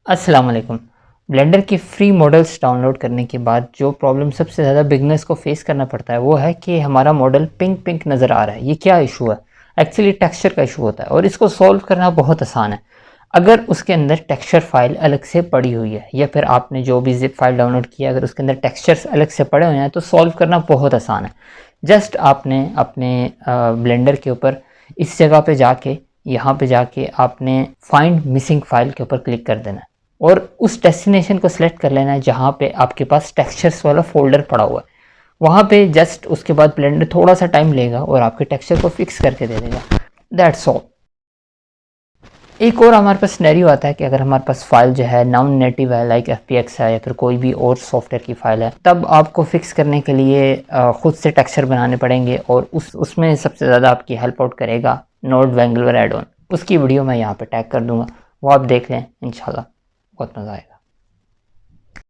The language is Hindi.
अस्सलाम वालेकुम। ब्लेंडर की फ्री मॉडल्स डाउनलोड करने के बाद जो प्रॉब्लम सबसे ज़्यादा बिगनर्स को फेस करना पड़ता है वो है कि हमारा मॉडल पिंक पिंक नज़र आ रहा है। ये क्या इशू है? एक्चुअली टेक्सचर का इशू होता है और इसको सॉल्व करना बहुत आसान है। अगर उसके अंदर टेक्सचर फाइल अलग से पड़ी हुई है या फिर आपने जो भी जिप फाइल डाउनलोड किया अगर उसके अंदर टेक्सचर्स अलग से पड़े हुए हैं तो सॉल्व करना बहुत आसान है। जस्ट आपने अपने ब्लेंडर के ऊपर इस जगह पे जाके यहाँ पे जाके आपने फाइंड मिसिंग फाइल के ऊपर क्लिक कर देना है और उस डेस्टिनेशन को सिलेक्ट कर लेना है जहाँ पे आपके पास टेक्सचर्स वाला फोल्डर पड़ा हुआ है। वहाँ पे जस्ट उसके बाद ब्लेंडर थोड़ा सा टाइम लेगा और आपके टेक्सचर को फिक्स करके दे देगा। That's all. एक और हमारे पास सिनेरियो आता है कि अगर हमारे पास फाइल जो है नॉन नेटिव है लाइक FPX है या फिर कोई भी और सॉफ्टवेयर की फाइल है, तब आपको फिक्स करने के लिए खुद से टेक्सचर बनाने पड़ेंगे और उसमें सबसे ज़्यादा आपकी हेल्प आउट करेगा नोड वैंगलर एड ऑन। उसकी वीडियो मैं यहाँ पे टैग कर दूंगा, वो आप देख लें, इंशाल्लाह बहुत मज़ा आएगा।